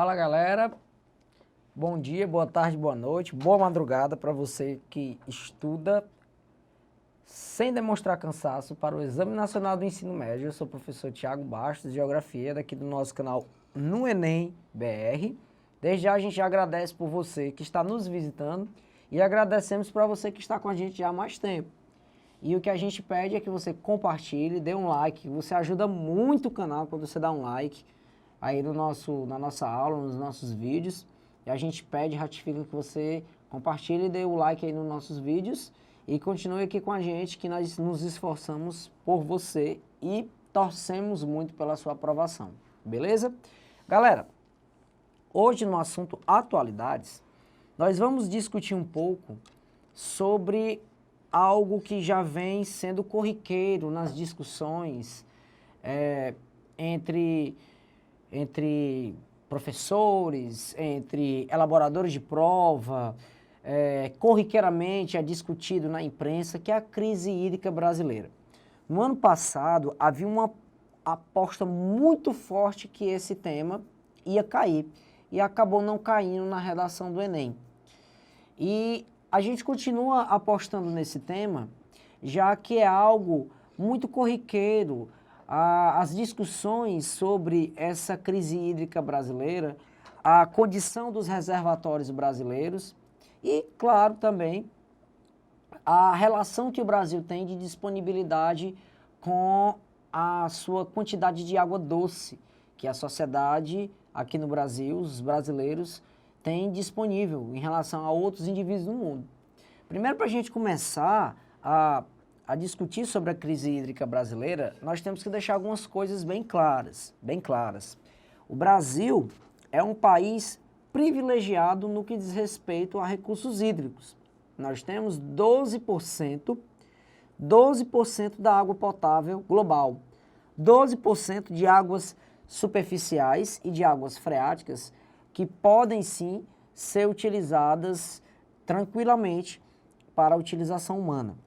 Fala galera, bom dia, boa tarde, boa noite, boa madrugada para você que estuda sem demonstrar cansaço para o Exame Nacional do Ensino Médio. Eu sou o professor Thiago Bastos, de Geografia, daqui do nosso canal no Enem BR. Desde já a gente agradece por você que está nos visitando e agradecemos para você que está com a gente já há mais tempo. E o que a gente pede é que você compartilhe, dê um like, você ajuda muito o canal quando você dá um like aí na nossa aula, nos nossos vídeos. E a gente pede, ratifica que você compartilhe, dê o like aí nos nossos vídeos e continue aqui com a gente, que nós nos esforçamos por você e torcemos muito pela sua aprovação, beleza? Galera, hoje no assunto atualidades, nós vamos discutir um pouco sobre algo que já vem sendo corriqueiro nas discussões entre professores, entre elaboradores de prova, corriqueiramente é discutido na imprensa, que é a crise hídrica brasileira. No ano passado, havia uma aposta muito forte que esse tema ia cair, e acabou não caindo na redação do Enem. E a gente continua apostando nesse tema, já que é algo muito corriqueiro. As discussões sobre essa crise hídrica brasileira, a condição dos reservatórios brasileiros e, claro, também a relação que o Brasil tem de disponibilidade com a sua quantidade de água doce, que a sociedade aqui no Brasil, os brasileiros, têm disponível em relação a outros indivíduos do mundo. Primeiro, para a gente começar a discutir sobre a crise hídrica brasileira, nós temos que deixar algumas coisas bem claras, bem claras. O Brasil é um país privilegiado no que diz respeito a recursos hídricos. Nós temos 12% da água potável global, 12% de águas superficiais e de águas freáticas que podem sim ser utilizadas tranquilamente para a utilização humana.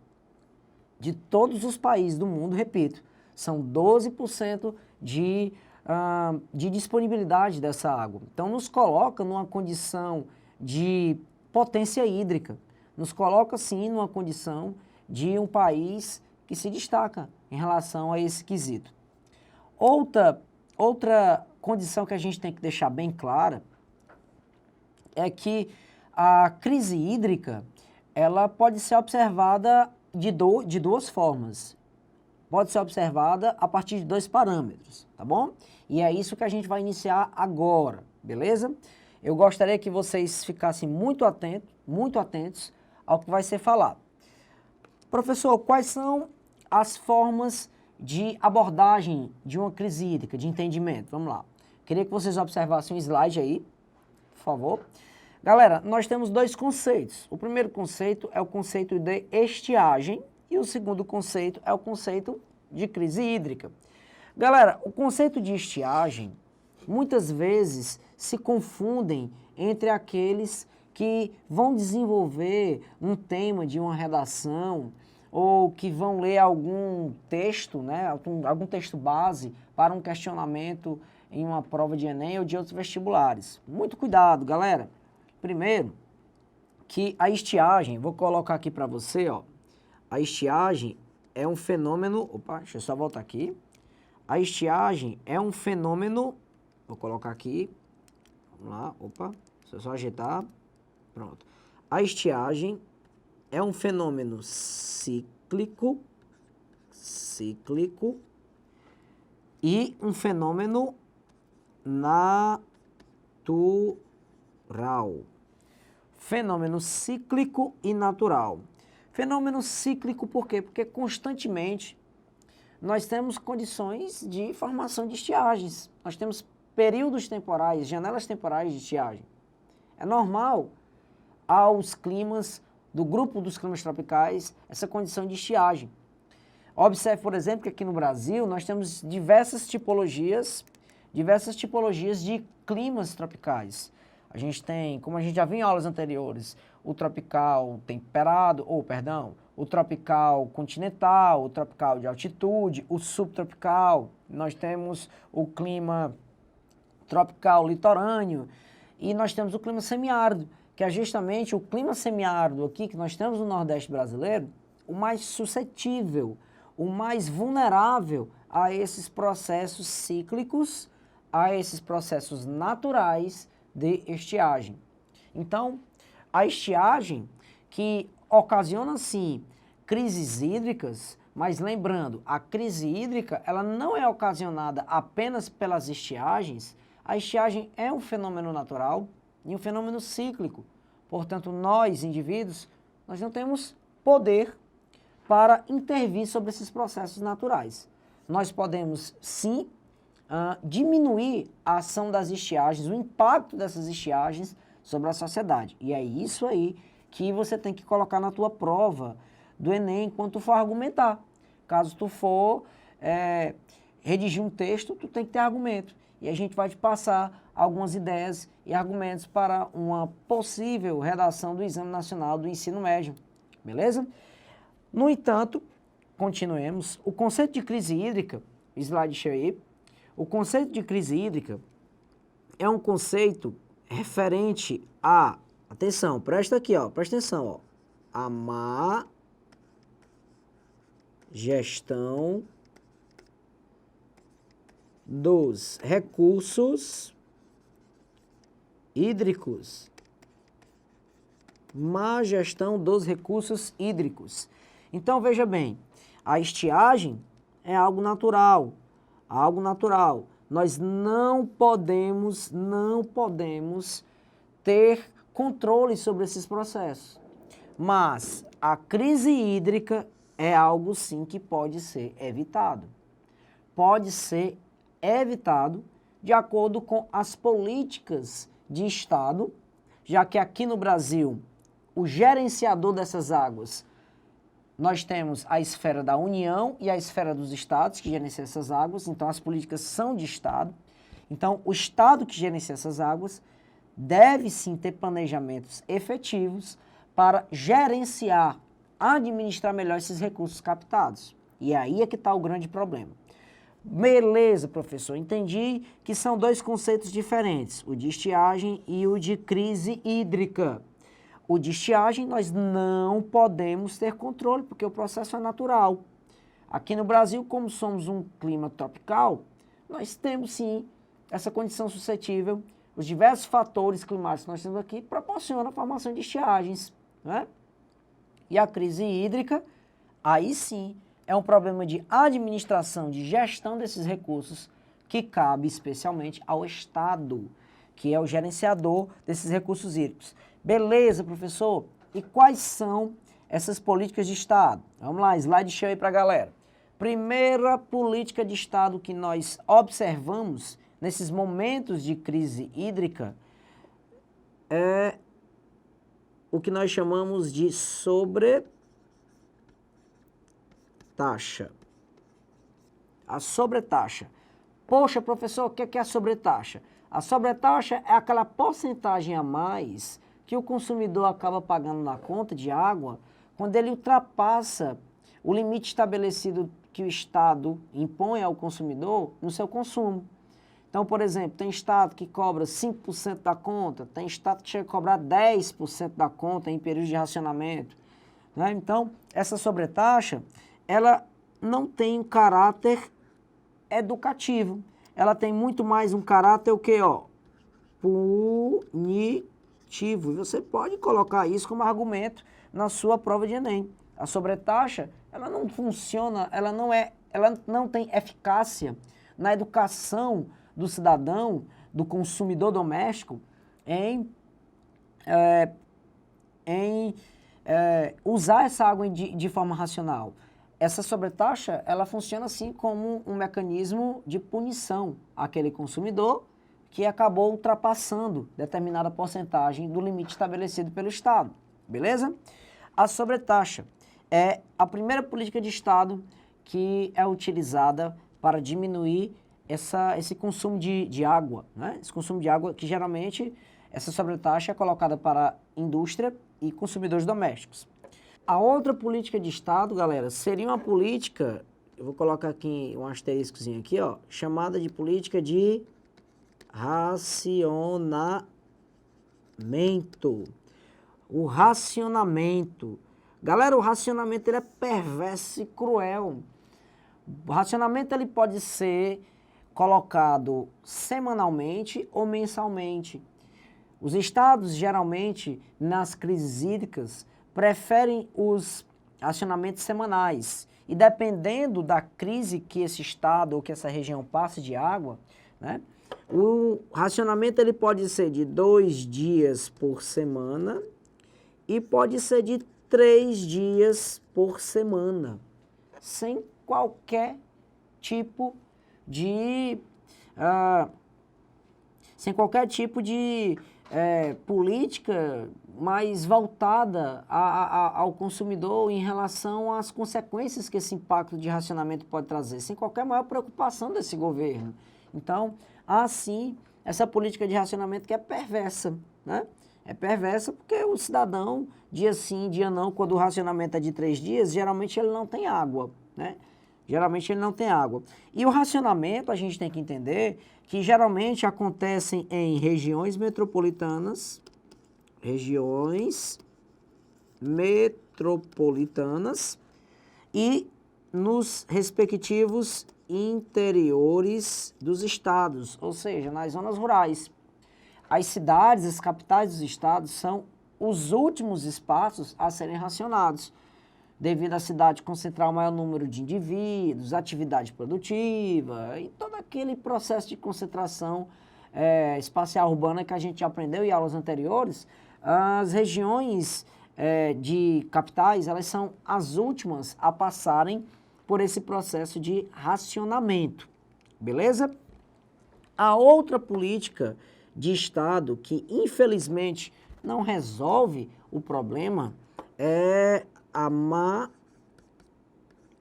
De todos os países do mundo, repito, são 12% de disponibilidade dessa água. Então, nos coloca numa condição de potência hídrica, nos coloca, sim, numa condição de um país que se destaca em relação a esse quesito. Outra condição que a gente tem que deixar bem clara é que a crise hídrica, ela pode ser observada de duas formas. Pode ser observada a partir de dois parâmetros, tá bom? E é isso que a gente vai iniciar agora, beleza? Eu gostaria que vocês ficassem muito atentos ao que vai ser falado. Professor, quais são as formas de abordagem de uma crise hídrica, de entendimento? Vamos lá. Queria que vocês observassem um slide aí, por favor. Galera, nós temos dois conceitos. O primeiro conceito é o conceito de estiagem e o segundo conceito é o conceito de crise hídrica. Galera, o conceito de estiagem muitas vezes se confundem entre aqueles que vão desenvolver um tema de uma redação ou que vão ler algum texto, né, algum texto base para um questionamento em uma prova de Enem ou de outros vestibulares. Muito cuidado, galera. Primeiro, que a estiagem, vou colocar aqui para você, ó, a estiagem é um fenômeno, opa, deixa eu só voltar aqui, a estiagem é um fenômeno, vou colocar aqui, vamos lá, opa, deixa eu só ajeitar, pronto. A estiagem é um fenômeno cíclico e um fenômeno natural. Fenômeno cíclico e natural. Fenômeno cíclico por quê? Porque constantemente nós temos condições de formação de estiagens. Nós temos períodos temporais, janelas temporais de estiagem. É normal aos climas do grupo dos climas tropicais essa condição de estiagem. Observe, por exemplo, que aqui no Brasil nós temos diversas tipologias de climas tropicais. A gente tem, como a gente já viu em aulas anteriores, o tropical temperado, o tropical continental, o tropical de altitude, o subtropical. Nós temos o clima tropical litorâneo, e nós temos o clima semiárido, que é justamente o clima semiárido aqui que nós temos no Nordeste brasileiro, o mais suscetível, o mais vulnerável a esses processos cíclicos, a esses processos naturais de estiagem. Então, a estiagem que ocasiona, sim, crises hídricas, mas lembrando, a crise hídrica ela não é ocasionada apenas pelas estiagens. A estiagem é um fenômeno natural e um fenômeno cíclico. Portanto, nós, indivíduos, nós não temos poder para intervir sobre esses processos naturais. Nós podemos, sim, diminuir a ação das estiagens, o impacto dessas estiagens sobre a sociedade. E é isso aí que você tem que colocar na tua prova do Enem quando tu for argumentar. Caso tu for redigir um texto, tu tem que ter argumento. E a gente vai te passar algumas ideias e argumentos para uma possível redação do Exame Nacional do Ensino Médio. Beleza? No entanto, continuemos. O conceito de crise hídrica, slide show aí. O conceito de crise hídrica é um conceito referente a, atenção, presta aqui, ó, presta atenção, ó, a má gestão dos recursos hídricos. Má gestão dos recursos hídricos. Então, veja bem, a estiagem é algo natural, algo natural. Nós não podemos ter controle sobre esses processos. Mas a crise hídrica é algo, sim, que pode ser evitado. Pode ser evitado de acordo com as políticas de Estado, já que aqui no Brasil, o gerenciador dessas águas, nós temos a esfera da União e a esfera dos estados que gerenciam essas águas, então as políticas são de Estado. Então, o Estado que gerencia essas águas deve sim ter planejamentos efetivos para gerenciar, administrar melhor esses recursos captados. E aí é que está o grande problema. Beleza, professor, entendi que são dois conceitos diferentes, o de estiagem e o de crise hídrica. O de estiagem nós não podemos ter controle, porque o processo é natural. Aqui no Brasil, como somos um clima tropical, nós temos sim essa condição suscetível. Os diversos fatores climáticos que nós temos aqui proporcionam a formação de estiagens, né? E a crise hídrica, aí sim, é um problema de administração, de gestão desses recursos, que cabe especialmente ao Estado, que é o gerenciador desses recursos hídricos. Beleza, professor? E quais são essas políticas de Estado? Vamos lá, slide show aí para a galera. Primeira política de Estado que nós observamos nesses momentos de crise hídrica é o que nós chamamos de sobretaxa. A sobretaxa. Poxa, professor, o que é a sobretaxa? A sobretaxa é aquela porcentagem a mais que o consumidor acaba pagando na conta de água quando ele ultrapassa o limite estabelecido que o Estado impõe ao consumidor no seu consumo. Então, por exemplo, tem Estado que cobra 5% da conta, tem Estado que chega a cobrar 10% da conta em período de racionamento, né? Então, essa sobretaxa, ela não tem um caráter educativo. Ela tem muito mais um caráter o quê, ó? Punitivo. E você pode colocar isso como argumento na sua prova de Enem. A sobretaxa, ela não funciona, ela não tem eficácia na educação do cidadão, do consumidor doméstico, em usar essa água de forma racional. Essa sobretaxa, ela funciona assim como um mecanismo de punição àquele consumidor que acabou ultrapassando determinada porcentagem do limite estabelecido pelo Estado, beleza? A sobretaxa é a primeira política de Estado que é utilizada para diminuir esse consumo de água, né? Esse consumo de água que geralmente, essa sobretaxa é colocada para indústria e consumidores domésticos. A outra política de Estado, galera, seria uma política, eu vou colocar aqui um asteriscozinho aqui, ó, chamada de política de racionamento. O racionamento. Galera, o racionamento ele é perverso e cruel. O racionamento ele pode ser colocado semanalmente ou mensalmente. Os estados, geralmente, nas crises hídricas, preferem os racionamentos semanais. E dependendo da crise que esse estado ou que essa região passe de água, né, o racionamento ele pode ser de 2 dias por semana e pode ser de 3 dias por semana, sem qualquer tipo de política mais voltada ao consumidor em relação às consequências que esse impacto de racionamento pode trazer, sem qualquer maior preocupação desse governo. Então, assim, essa política de racionamento que é perversa, né? É perversa porque o cidadão, dia sim, dia não, quando o racionamento é de 3 dias, geralmente ele não tem água, né? Geralmente ele não tem água. E o racionamento, a gente tem que entender que geralmente acontecem em regiões metropolitanas, e nos respectivos interiores dos estados, ou seja, nas zonas rurais. As cidades, as capitais dos estados são os últimos espaços a serem racionados, devido à cidade concentrar o maior número de indivíduos, atividade produtiva e todo aquele processo de concentração espacial urbana que a gente já aprendeu em aulas anteriores. As regiões de capitais, elas são as últimas a passarem por esse processo de racionamento, beleza? A outra política de Estado que, infelizmente, não resolve o problema é a má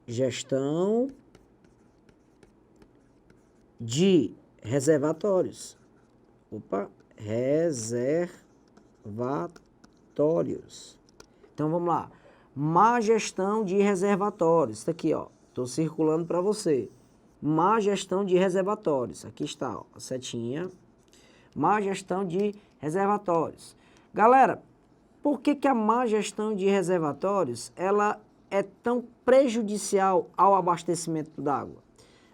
gestão de reservatórios. Reservatórios. Então, vamos lá. Má gestão de reservatórios. Isso aqui, ó. Estou circulando para você. Má gestão de reservatórios. Aqui está, ó, a setinha. Má gestão de reservatórios. Galera, por que a má gestão de reservatórios ela é tão prejudicial ao abastecimento d'água?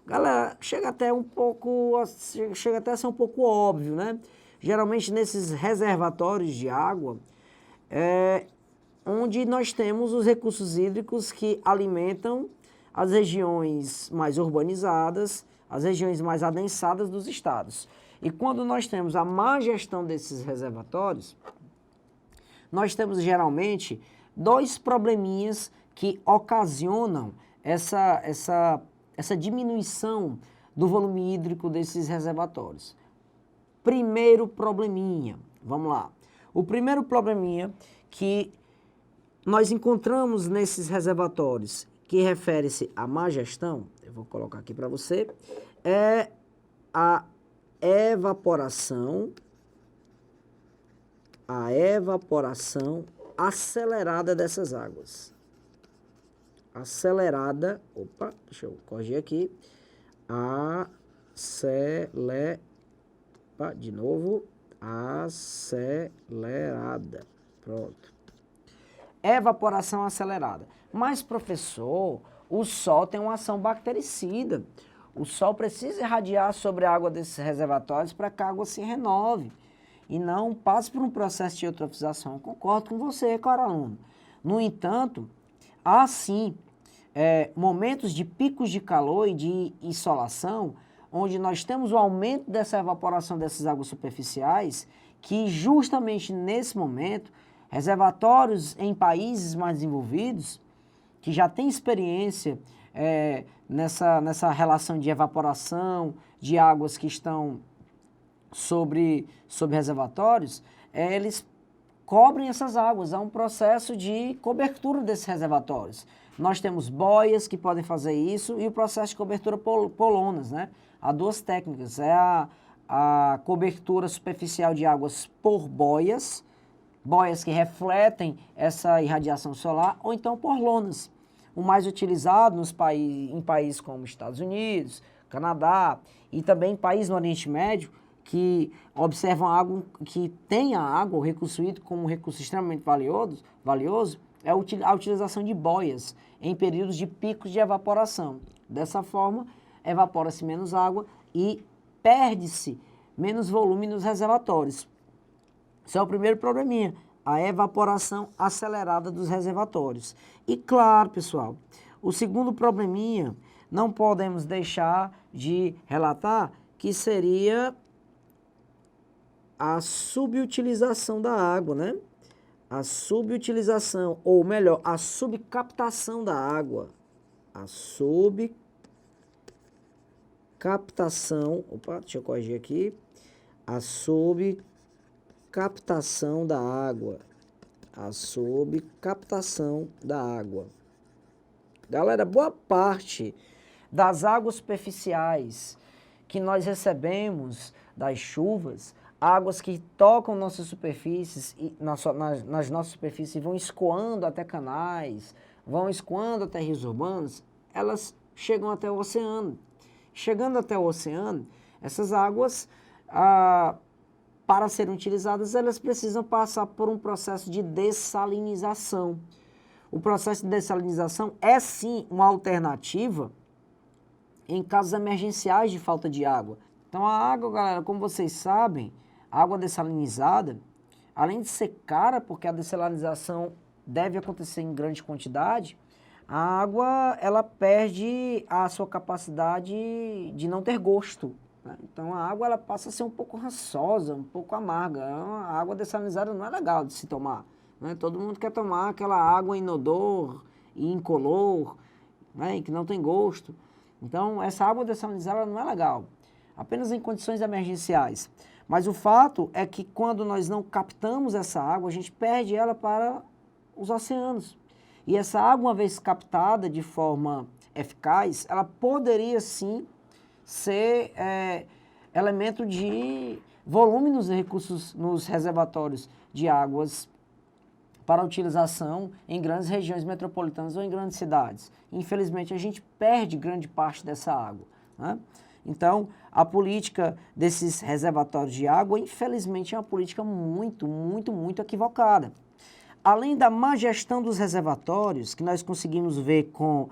Galera, chega até a ser um pouco óbvio, né? Geralmente nesses reservatórios de água onde nós temos os recursos hídricos que alimentam as regiões mais urbanizadas, as regiões mais adensadas dos estados. E quando nós temos a má gestão desses reservatórios, nós temos geralmente 2 probleminhas que ocasionam essa diminuição do volume hídrico desses reservatórios. Primeiro probleminha, vamos lá. O primeiro probleminha que nós encontramos nesses reservatórios, que refere-se à má gestão, eu vou colocar aqui para você, é a evaporação acelerada dessas águas. Acelerada, deixa eu corrigir aqui. Acelerada. Pronto. Evaporação acelerada. Mas, professor, o sol tem uma ação bactericida. O sol precisa irradiar sobre a água desses reservatórios para que a água se renove e não passe por um processo de eutrofização. Eu concordo com você, caro aluno. No entanto, há sim momentos de picos de calor e de insolação, onde nós temos o aumento dessa evaporação dessas águas superficiais, que justamente nesse momento, reservatórios em países mais desenvolvidos, que já têm experiência nessa relação de evaporação de águas que estão sobre reservatórios, eles cobrem essas águas. Há um processo de cobertura desses reservatórios. Nós temos boias que podem fazer isso e o processo de cobertura por lonas, né? Há 2 técnicas, é a cobertura superficial de águas por boias que refletem essa irradiação solar, ou então por lonas. O mais utilizado em países como Estados Unidos, Canadá e também em países no Oriente Médio, que observam a água, que tem a água, o recurso hídrico, como um recurso extremamente valioso, é a utilização de boias em períodos de picos de evaporação. Dessa forma, evapora-se menos água e perde-se menos volume nos reservatórios. Esse é o primeiro probleminha, a evaporação acelerada dos reservatórios. E claro, pessoal, o segundo probleminha, não podemos deixar de relatar que seria a subutilização da água, né? A subutilização, ou melhor, a subcaptação da água. A subcaptação, opa, deixa eu corrigir aqui. A subcaptação da água. A subcaptação da água. Galera, boa parte das águas superficiais que nós recebemos das chuvas, águas que tocam nossas superfícies, nas nossas superfícies e vão escoando até canais, vão escoando até rios urbanos, elas chegam até o oceano. Chegando até o oceano, essas águas, para serem utilizadas, elas precisam passar por um processo de dessalinização. O processo de dessalinização é sim uma alternativa em casos emergenciais de falta de água. Então a água, galera, como vocês sabem, a água dessalinizada, além de ser cara, porque a dessalinização deve acontecer em grande quantidade, a água ela perde a sua capacidade de não ter gosto, né? Então a água ela passa a ser um pouco rançosa, um pouco amarga. A água dessalinizada não é legal de se tomar, né? Todo mundo quer tomar aquela água inodor e incolor, né? E que não tem gosto. Então essa água dessalinizada não é legal, apenas em condições emergenciais. Mas o fato é que quando nós não captamos essa água, a gente perde ela para os oceanos. E essa água, uma vez captada de forma eficaz, ela poderia sim ser elemento de volume nos recursos, nos reservatórios de águas para utilização em grandes regiões metropolitanas ou em grandes cidades. Infelizmente, a gente perde grande parte dessa água, né? Então, a política desses reservatórios de água, infelizmente, é uma política muito equivocada. Além da má gestão dos reservatórios, que nós conseguimos ver com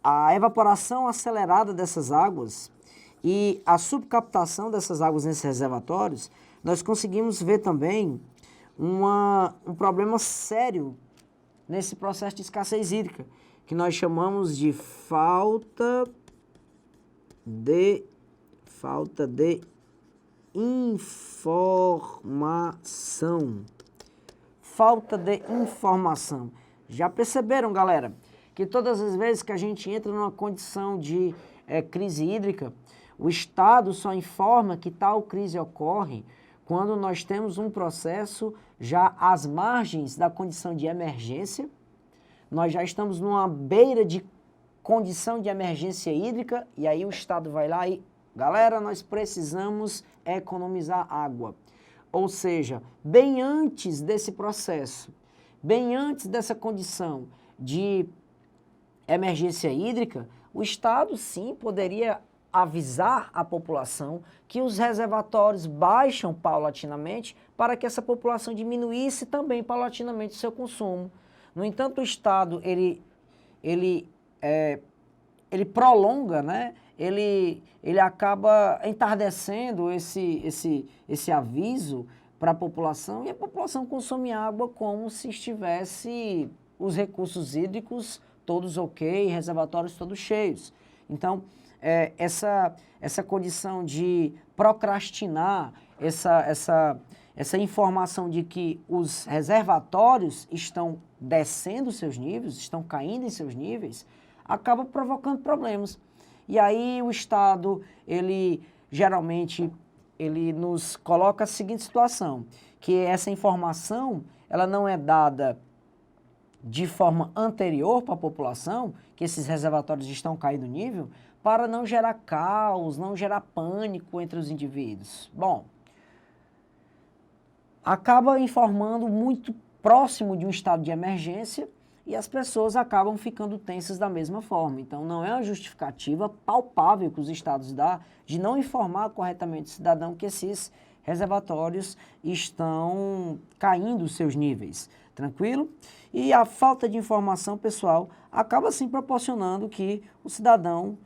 a evaporação acelerada dessas águas e a subcaptação dessas águas nesses reservatórios, nós conseguimos ver também um problema sério nesse processo de escassez hídrica, que nós chamamos de falta de informação. Falta de informação. Já perceberam, galera, que todas as vezes que a gente entra numa condição de crise hídrica, o Estado só informa que tal crise ocorre quando nós temos um processo já às margens da condição de emergência, nós já estamos numa beira de condição de emergência hídrica, e aí o Estado vai lá e, galera, nós precisamos economizar água. Ou seja, bem antes desse processo, bem antes dessa condição de emergência hídrica, o Estado sim poderia avisar a população que os reservatórios baixam paulatinamente para que essa população diminuísse também paulatinamente o seu consumo. No entanto, o Estado, ele prolonga, né? Ele acaba entardecendo esse aviso para a população, e a população consome água como se estivesse os recursos hídricos todos ok, reservatórios todos cheios. Então, essa condição de procrastinar, essa informação de que os reservatórios estão descendo seus níveis, estão caindo em seus níveis, acaba provocando problemas. E aí o Estado, geralmente, ele nos coloca a seguinte situação, que essa informação, ela não é dada de forma anterior para a população, que esses reservatórios estão caindo nível, para não gerar caos, não gerar pânico entre os indivíduos. Bom, acaba informando muito próximo de um estado de emergência, e as pessoas acabam ficando tensas da mesma forma. Então, não é uma justificativa palpável que os estados dão de não informar corretamente o cidadão que esses reservatórios estão caindo os seus níveis, tranquilo? E a falta de informação, pessoal, acaba assim proporcionando que o cidadão,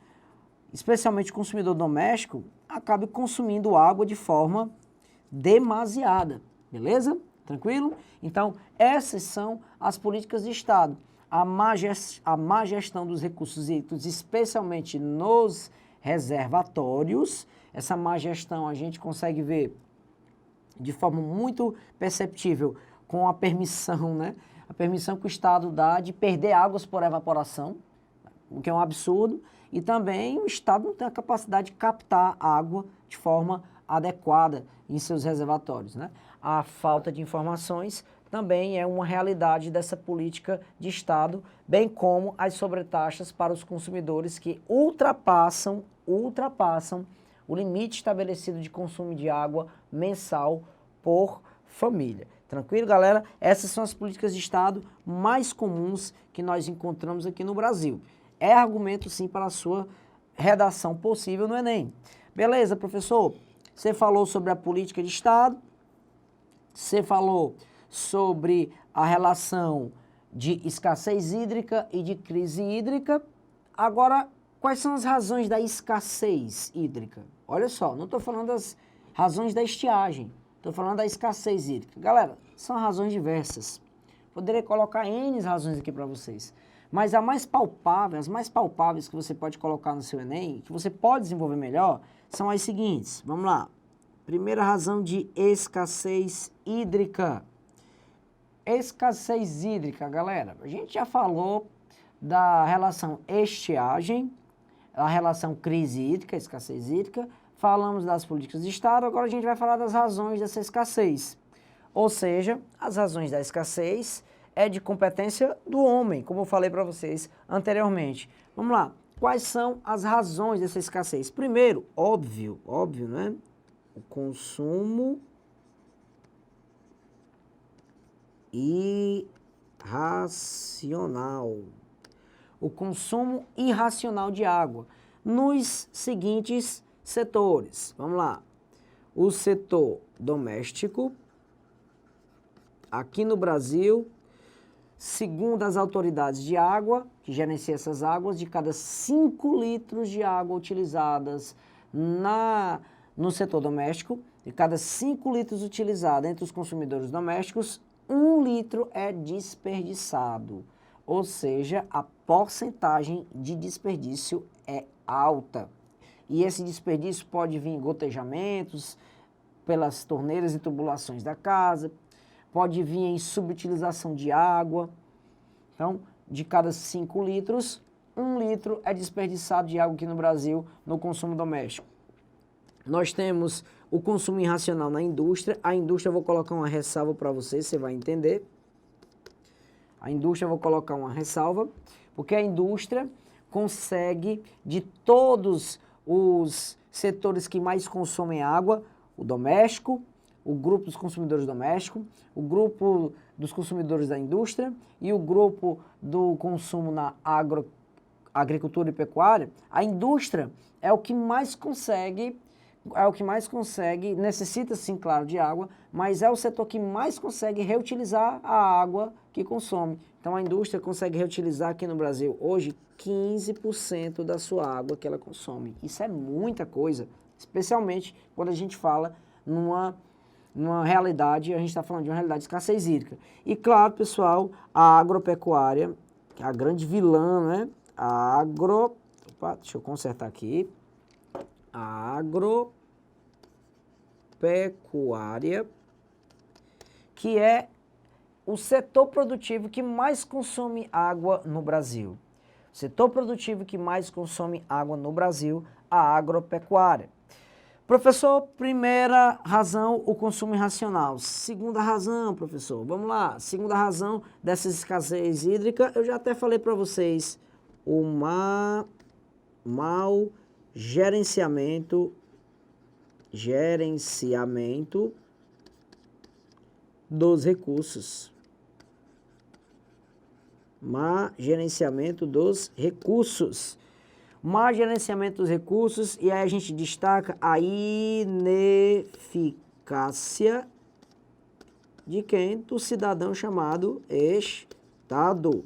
especialmente o consumidor doméstico, acabe consumindo água de forma demasiada, beleza? Tranquilo? Então, essas são as políticas de Estado. A má gestão dos recursos hídricos, especialmente nos reservatórios, essa má gestão a gente consegue ver de forma muito perceptível com a permissão, né? A permissão que o Estado dá de perder águas por evaporação, o que é um absurdo, e também o Estado não tem a capacidade de captar água de forma adequada em seus reservatórios, né? A falta de informações também é uma realidade dessa política de Estado, bem como as sobretaxas para os consumidores que ultrapassam o limite estabelecido de consumo de água mensal por família. Tranquilo, galera? Essas são as políticas de Estado mais comuns que nós encontramos aqui no Brasil. É argumento, sim, para a sua redação possível no Enem. Beleza, professor? Você falou sobre a política de Estado, você falou sobre a relação de escassez hídrica e de crise hídrica. Agora, quais são as razões da escassez hídrica? Olha só, não estou falando das razões da estiagem, estou falando da escassez hídrica. Galera, são razões diversas. Poderia colocar N razões aqui para vocês. Mas as mais palpáveis que você pode colocar no seu Enem, que você pode desenvolver melhor, são as seguintes. Vamos lá. Primeira razão de escassez hídrica. Escassez hídrica, galera. A gente já falou da relação estiagem, a relação crise hídrica, escassez hídrica. Falamos das políticas de Estado, agora a gente vai falar das razões dessa escassez. Ou seja, as razões da escassez é de competência do homem, como eu falei para vocês anteriormente. Vamos lá. Quais são as razões dessa escassez? Primeiro, óbvio, né? O consumo irracional. O consumo irracional de água nos seguintes setores. Vamos lá. O setor doméstico, aqui no Brasil, segundo as autoridades de água, que gerenciam essas águas, de cada 5 litros de água utilizadas no setor doméstico, de cada 5 litros utilizados entre os consumidores domésticos, 1 litro é desperdiçado. Ou seja, a porcentagem de desperdício é alta. E esse desperdício pode vir em gotejamentos, pelas torneiras e tubulações da casa, pode vir em subutilização de água. Então, de cada 5 litros, 1 litro é desperdiçado de água aqui no Brasil no consumo doméstico. Nós temos o consumo irracional na indústria. A indústria, eu vou colocar uma ressalva para vocês, você vai entender. A indústria, eu vou colocar uma ressalva, porque a indústria consegue, de todos os setores que mais consomem água, o doméstico, o grupo dos consumidores domésticos, o grupo dos consumidores da indústria e o grupo do consumo na agricultura e pecuária, a indústria é o que mais consegue, necessita sim, claro, de água, mas é o setor que mais consegue reutilizar a água que consome. Então a indústria consegue reutilizar aqui no Brasil hoje 15% da sua água que ela consome. Isso é muita coisa, especialmente quando a gente fala numa realidade, a gente está falando de uma realidade de escassez hídrica. E claro, pessoal, a agropecuária, que é a grande vilã, né? Deixa eu consertar aqui. A agropecuária, que é o setor produtivo que mais consome água no Brasil. O setor produtivo que mais consome água no Brasil, a agropecuária. Professor, primeira razão, o consumo irracional. Segunda razão, professor, vamos lá. Segunda razão dessa escassez hídrica, eu já até falei para vocês, o mau gerenciamento dos recursos. Má gerenciamento dos recursos. Má gerenciamento dos recursos, e aí a gente destaca a ineficácia de quem? Do cidadão chamado Estado.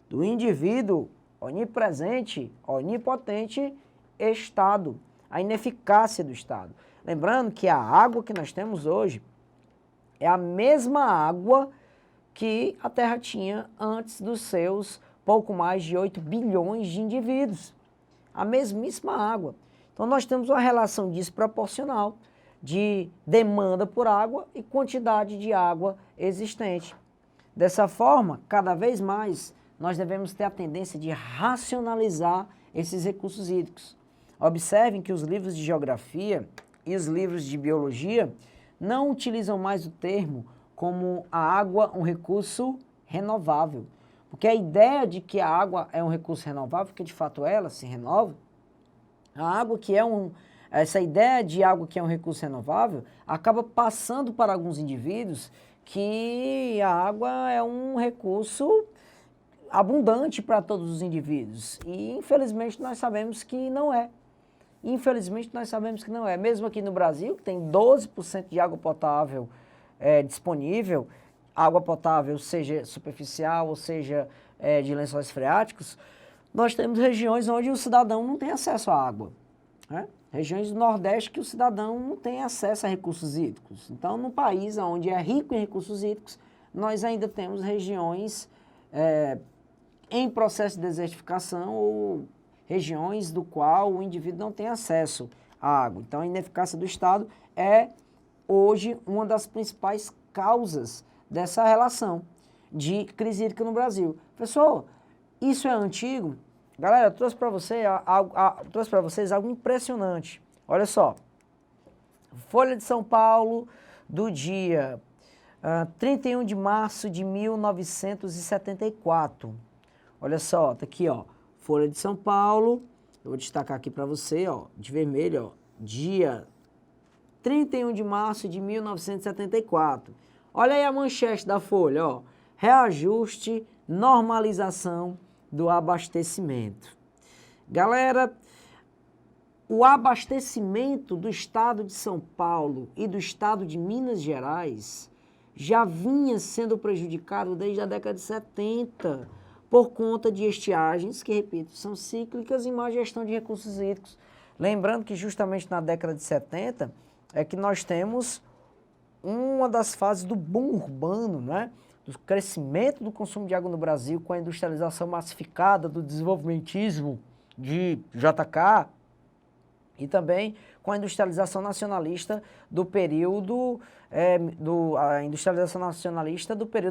Do indivíduo onipresente, onipotente, Estado. A ineficácia do Estado. Lembrando que a água que nós temos hoje é a mesma água que a Terra tinha antes dos seus pouco mais de 8 bilhões de indivíduos. A mesmíssima água. Então nós temos uma relação desproporcional de demanda por água e quantidade de água existente. Dessa forma, cada vez mais, nós devemos ter a tendência de racionalizar esses recursos hídricos. Observem que os livros de geografia e os livros de biologia não utilizam mais o termo como a água um recurso renovável. Porque a ideia de que a água é um recurso renovável, que de fato ela se renova, essa ideia de água que é um recurso renovável acaba passando para alguns indivíduos que a água é um recurso abundante para todos os indivíduos. E infelizmente nós sabemos que não é. Infelizmente nós sabemos que não é. Mesmo aqui no Brasil, que tem 12% de água potável disponível, água potável seja superficial ou seja de lençóis freáticos, nós temos regiões onde o cidadão não tem acesso à água. Né? Regiões do Nordeste que o cidadão não tem acesso a recursos hídricos. Então, no país onde é rico em recursos hídricos, nós ainda temos regiões em processo de desertificação ou regiões do qual o indivíduo não tem acesso à água. Então, a ineficácia do Estado é, hoje, uma das principais causas dessa relação de crise hídrica no Brasil. Professor, isso é antigo? Galera, eu trouxe para vocês algo impressionante. Olha só, Folha de São Paulo do dia 31 de março de 1974. Olha só, tá aqui, ó, Folha de São Paulo, eu vou destacar aqui para você, ó, de vermelho, ó, dia 31 de março de 1974. Olha aí a manchete da Folha, ó, reajuste, normalização do abastecimento. Galera, o abastecimento do estado de São Paulo e do estado de Minas Gerais já vinha sendo prejudicado desde a década de 70 por conta de estiagens, que, repito, são cíclicas e má gestão de recursos hídricos. Lembrando que justamente na década de 70 é que nós temos uma das fases do boom urbano, né? Do crescimento do consumo de água no Brasil, com a industrialização massificada do desenvolvimentismo de JK e também com a industrialização nacionalista do período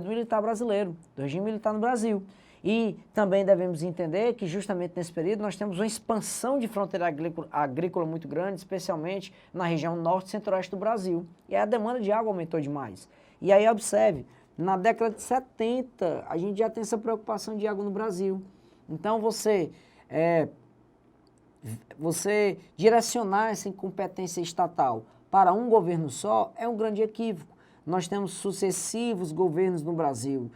militar brasileiro, do regime militar no Brasil. E também devemos entender que justamente nesse período nós temos uma expansão de fronteira agrícola muito grande, especialmente na região norte e centro-oeste do Brasil. E aí a demanda de água aumentou demais. E aí observe, na década de 70, a gente já tem essa preocupação de água no Brasil. Então, você direcionar essa incompetência estatal para um governo só é um grande equívoco. Nós temos sucessivos governos no Brasil,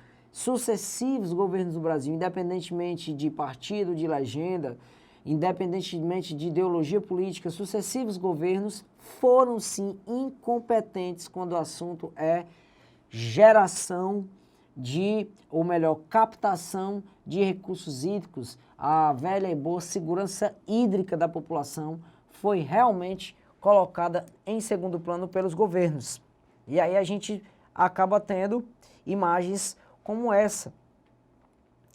independentemente de partido, de legenda, independentemente de ideologia política, sucessivos governos foram, sim, incompetentes quando o assunto é geração ou melhor, captação de recursos hídricos. A velha e boa segurança hídrica da população foi realmente colocada em segundo plano pelos governos. E aí a gente acaba tendo imagens como essa.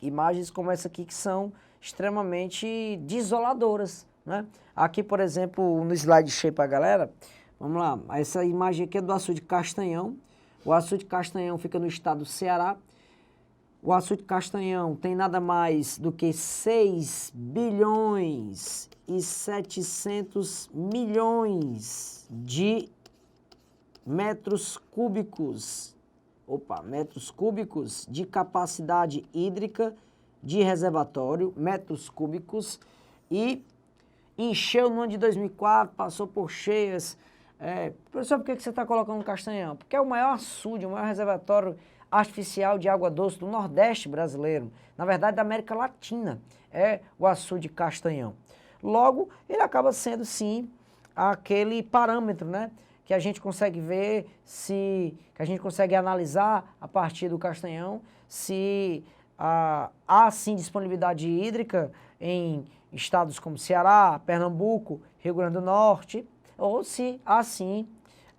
Imagens como essa aqui que são extremamente desoladoras, né? Aqui, por exemplo, no slide cheio para a galera, vamos lá, essa imagem aqui é do açude Castanhão. O açude Castanhão fica no estado do Ceará. O açude Castanhão tem nada mais do que 6 bilhões e 700 milhões de metros cúbicos de capacidade hídrica de reservatório, metros cúbicos, e encheu no ano de 2004, passou por cheias. Professor, por que você está colocando Castanhão? Porque é o maior açude, o maior reservatório artificial de água doce do Nordeste brasileiro, na verdade da América Latina, é o açude Castanhão. Logo, ele acaba sendo sim aquele parâmetro, né, que a gente consegue ver que a gente consegue analisar a partir do Castanhão se há sim disponibilidade hídrica em estados como Ceará, Pernambuco, Rio Grande do Norte, ou se há sim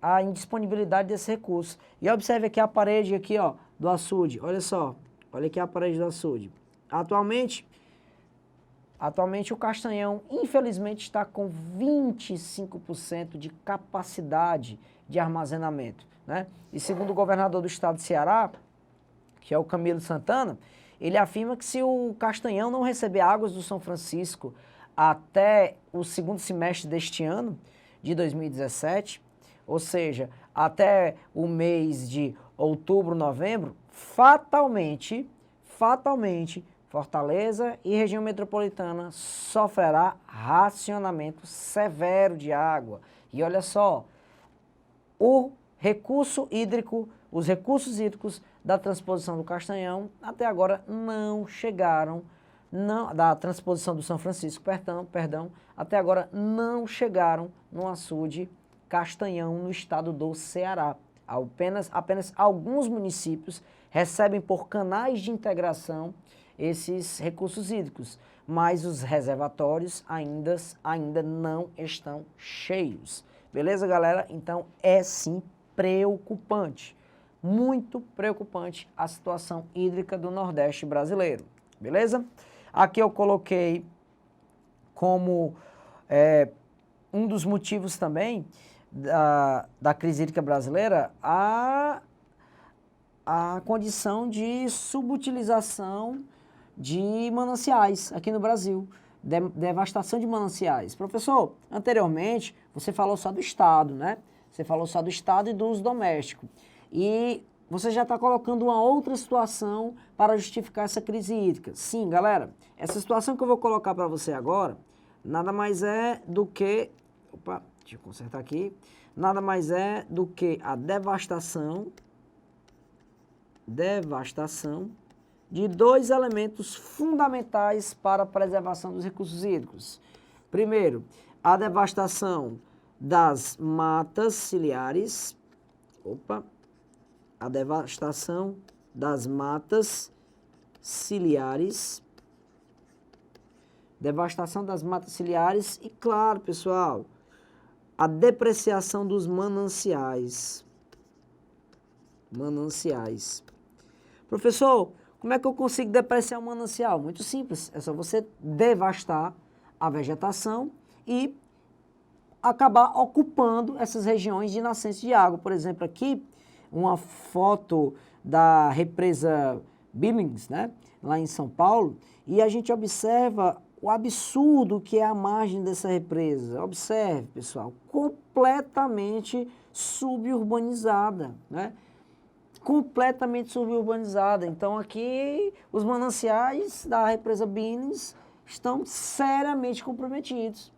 a indisponibilidade desse recurso. E observe aqui a parede aqui, ó, do açude. Olha só, olha aqui a parede do açude. Atualmente o Castanhão, infelizmente, está com 25% de capacidade de armazenamento, né? E segundo o governador do estado de Ceará, que é o Camilo Santana, ele afirma que se o Castanhão não receber águas do São Francisco até o segundo semestre deste ano, de 2017, ou seja, até o mês de outubro, novembro, fatalmente, Fortaleza e região metropolitana sofrerá racionamento severo de água. E olha só, os recursos hídricos da transposição do Castanhão até agora não chegaram, da transposição do São Francisco, perdão, até agora não chegaram no açude Castanhão no estado do Ceará. Apenas alguns municípios recebem por canais de integração esses recursos hídricos, mas os reservatórios ainda não estão cheios. Beleza, galera? Então é sim preocupante, muito preocupante a situação hídrica do Nordeste brasileiro. Beleza? Aqui eu coloquei como um dos motivos também da crise hídrica brasileira a condição de subutilização de mananciais aqui no Brasil, devastação de mananciais. Professor, anteriormente você falou só do Estado, né? Você falou só do Estado e do uso doméstico. E você já está colocando uma outra situação para justificar essa crise hídrica. Sim, galera, essa situação que eu vou colocar para você agora, nada mais é do que... Opa, deixa eu consertar aqui. Nada mais é do que a devastação de dois elementos fundamentais para a preservação dos recursos hídricos. Primeiro, a devastação das matas ciliares. A devastação das matas ciliares. Devastação das matas ciliares e, claro, pessoal, a depreciação dos mananciais. Professor, como é que eu consigo depreciar um manancial? Muito simples, é só você devastar a vegetação e acabar ocupando essas regiões de nascente de água. Por exemplo, aqui, uma foto da represa Billings, né, lá em São Paulo, e a gente observa o absurdo que é a margem dessa represa. Observe, pessoal, completamente suburbanizada, né? Completamente suburbanizada. Então aqui os mananciais da represa Billings estão seriamente comprometidos.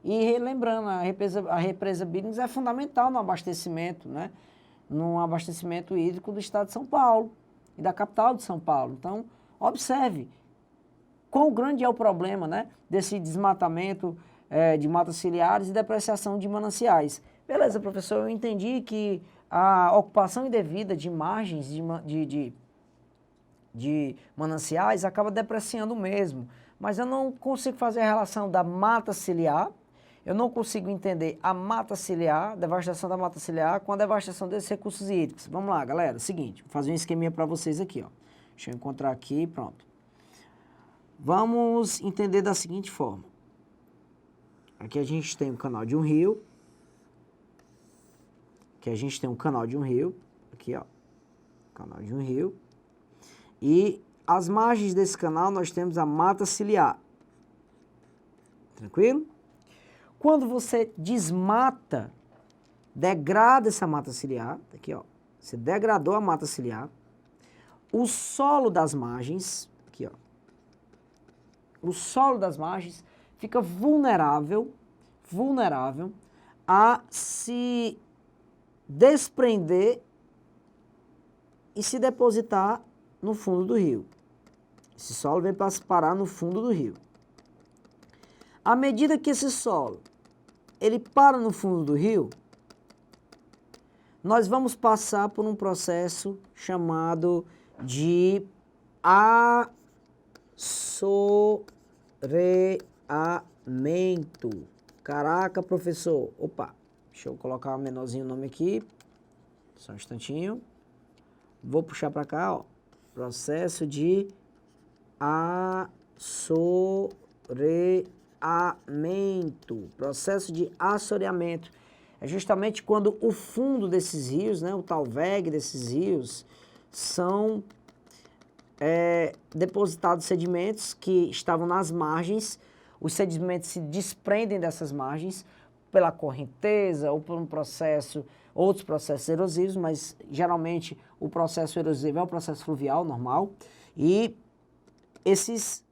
E lembrando, a represa Billings é fundamental no abastecimento, né? No abastecimento hídrico do estado de São Paulo e da capital de São Paulo. Então, observe quão grande é o problema, né, desse desmatamento de matas ciliares e depreciação de mananciais. Beleza, professor, eu entendi que a ocupação indevida de margens de mananciais acaba depreciando mesmo, mas eu não consigo fazer a relação da mata ciliar, eu não consigo entender a mata ciliar, devastação da mata ciliar com a devastação desses recursos hídricos. Vamos lá, galera, seguinte, vou fazer um esqueminha para vocês aqui, ó. Deixa eu encontrar aqui, pronto. Vamos entender da seguinte forma. Aqui a gente tem um canal de um rio. Aqui a gente tem um canal de um rio. Aqui, ó. Canal de um rio. E as margens desse canal nós temos a mata ciliar. Tranquilo? Quando você desmata, degrada essa mata ciliar. Aqui, ó. Você degradou a mata ciliar. O solo das margens. Aqui, ó. O solo das margens fica vulnerável a se desprender e se depositar no fundo do rio. Esse solo vem para parar no fundo do rio. À medida que esse solo ele para no fundo do rio, nós vamos passar por um processo chamado de assoreamento. Caraca, professor. Opa, deixa eu colocar menorzinho o nome aqui. Só um instantinho. Vou puxar para cá, ó. Processo de assoreamento. Processo de assoreamento. É justamente quando o fundo desses rios, né, o talveg desses rios, são depositados sedimentos que estavam nas margens. Os sedimentos se desprendem dessas margens pela correnteza ou por um processo, outros processos erosivos, mas geralmente o processo erosivo é o processo fluvial normal. E esses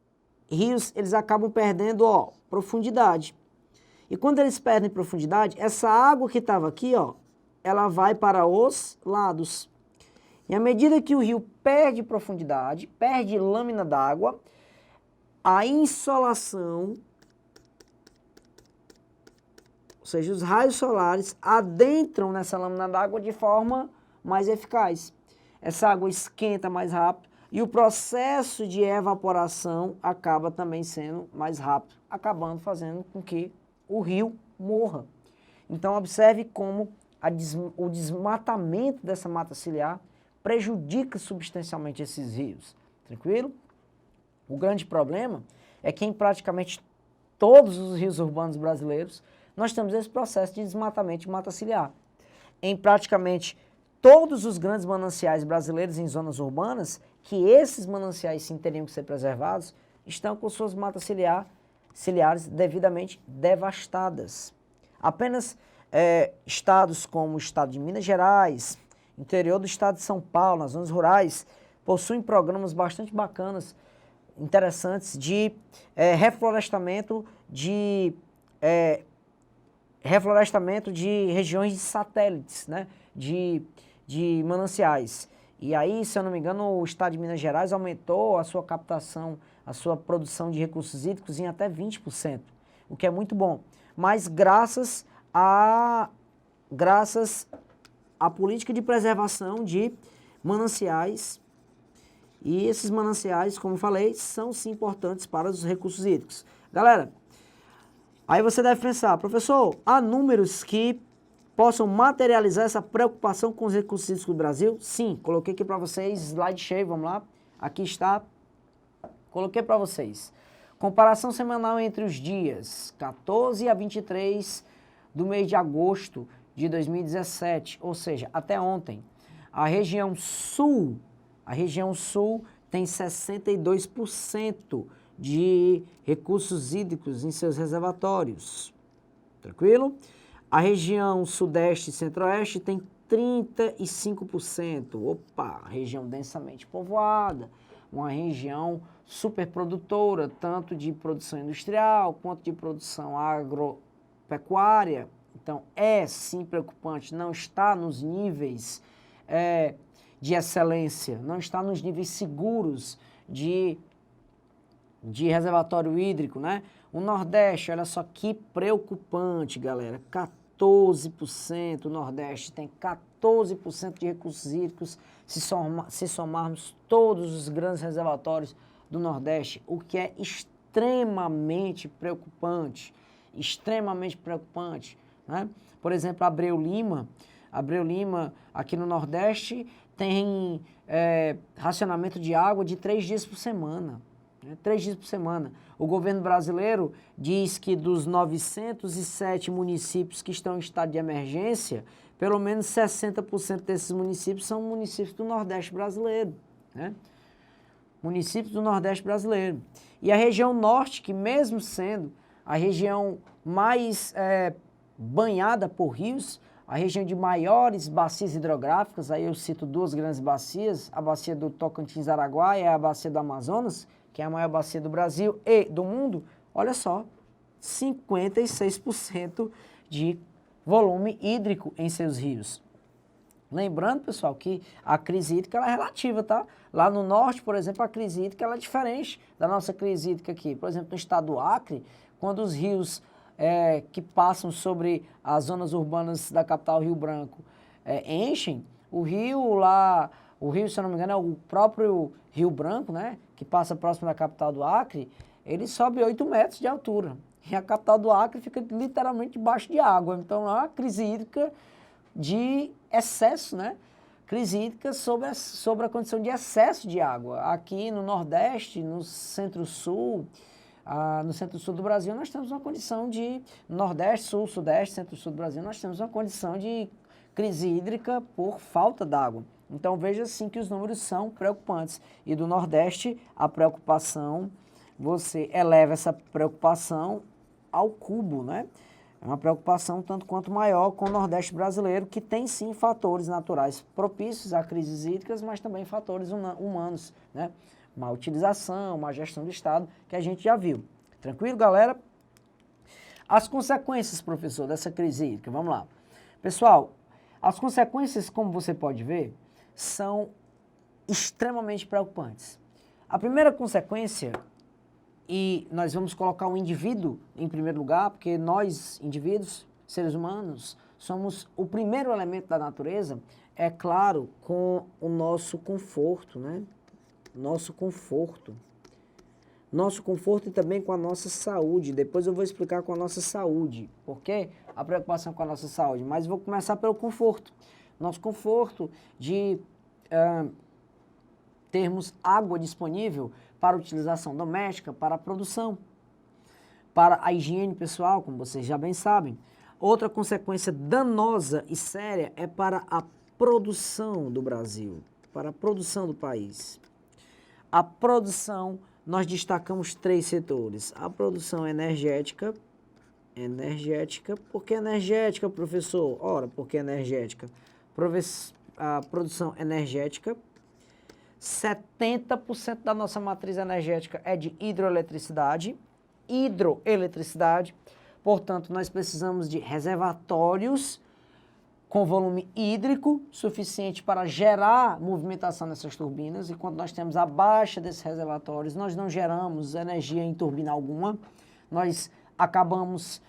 rios, eles acabam perdendo, ó, profundidade. E quando eles perdem profundidade, essa água que estava aqui, ó, ela vai para os lados. E à medida que o rio perde profundidade, perde lâmina d'água, a insolação, ou seja, os raios solares adentram nessa lâmina d'água de forma mais eficaz. Essa água esquenta mais rápido e o processo de evaporação acaba também sendo mais rápido, acabando fazendo com que o rio morra. Então observe como o desmatamento dessa mata ciliar prejudica substancialmente esses rios. Tranquilo? O grande problema é que em praticamente todos os rios urbanos brasileiros nós temos esse processo de desmatamento de mata ciliar. Em praticamente todos os grandes mananciais brasileiros em zonas urbanas, que esses mananciais sim teriam que ser preservados, estão com suas matas ciliares devidamente devastadas. Apenas estados como o estado de Minas Gerais, interior do estado de São Paulo, nas zonas rurais, possuem programas bastante bacanas, interessantes de reflorestamento de regiões de satélites, né? de mananciais. E aí, se eu não me engano, o estado de Minas Gerais aumentou a sua captação, a sua produção de recursos hídricos em até 20%, o que é muito bom. Mas graças à política de preservação de mananciais, e esses mananciais, como falei, são sim importantes para os recursos hídricos. Galera, aí você deve pensar, professor, há números que possam materializar essa preocupação com os recursos hídricos do Brasil? Sim, coloquei aqui para vocês, slide cheio, vamos lá. Aqui está, coloquei para vocês. Comparação semanal entre os dias 14 a 23 do mês de agosto de 2017, ou seja, até ontem. A região sul tem 62% de recursos hídricos em seus reservatórios. Tranquilo? A região sudeste e centro-oeste tem 35%. Opa, região densamente povoada, uma região superprodutora, tanto de produção industrial quanto de produção agropecuária. Então, é sim preocupante, não está nos níveis de excelência, não está nos níveis seguros de reservatório hídrico, né? O Nordeste, olha só que preocupante, galera, 14%, o Nordeste tem 14% de recursos hídricos, se somarmos todos os grandes reservatórios do Nordeste, o que é extremamente preocupante, né? Por exemplo, Abreu Lima, aqui no Nordeste, tem racionamento de água de 3 dias por semana. 3 dias por semana. O governo brasileiro diz que dos 907 municípios que estão em estado de emergência, pelo menos 60% desses municípios são municípios do Nordeste brasileiro, né? Municípios do Nordeste brasileiro. E a região Norte, que mesmo sendo a região mais banhada por rios, a região de maiores bacias hidrográficas, aí eu cito duas grandes bacias, a bacia do Tocantins-Araguaia e a bacia do Amazonas, que é a maior bacia do Brasil e do mundo, olha só, 56% de volume hídrico em seus rios. Lembrando, pessoal, que a crise hídrica ela é relativa, tá? Lá no norte, por exemplo, a crise hídrica ela é diferente da nossa crise hídrica aqui. Por exemplo, no estado do Acre, quando os rios que passam sobre as zonas urbanas da capital Rio Branco enchem, o rio lá, o rio, se eu não me engano, é o próprio Rio Branco, né? Que passa próximo da capital do Acre, ele sobe 8 metros de altura. E a capital do Acre fica literalmente debaixo de água. Então, lá a crise hídrica de excesso, né? Crise hídrica sobre a condição de excesso de água. Aqui no Nordeste, no Centro-Sul, no Centro-Sul do Brasil, nós temos uma condição de Nordeste, Sul, Sudeste, Centro-Sul do Brasil, nós temos uma condição de crise hídrica por falta d'água. Então veja sim que os números são preocupantes. E do Nordeste, a preocupação, você eleva essa preocupação ao cubo, né? É uma preocupação tanto quanto maior com o Nordeste brasileiro, que tem sim fatores naturais propícios a crises hídricas, mas também fatores humanos, né? Má utilização, má gestão do Estado, que a gente já viu. Tranquilo, galera? As consequências, professor, dessa crise hídrica, vamos lá. Pessoal, as consequências, como você pode ver, são extremamente preocupantes. A primeira consequência, e nós vamos colocar o indivíduo em primeiro lugar, porque nós, indivíduos, seres humanos, somos o primeiro elemento da natureza, é claro, com o nosso conforto, né? Nosso conforto e também com a nossa saúde. Depois eu vou explicar com a nossa saúde, por que a preocupação com a nossa saúde, mas vou começar pelo conforto. Nosso conforto de termos água disponível para utilização doméstica, para a produção, para a higiene pessoal, como vocês já bem sabem. Outra consequência danosa e séria é para a produção do Brasil, para a produção do país. A produção, nós destacamos 3 setores. A produção energética, por que energética, professor? Ora, por que energética? A produção energética, 70% da nossa matriz energética é de hidroeletricidade, portanto, nós precisamos de reservatórios com volume hídrico suficiente para gerar movimentação nessas turbinas, e quando nós temos a baixa desses reservatórios, nós não geramos energia em turbina alguma, nós acabamos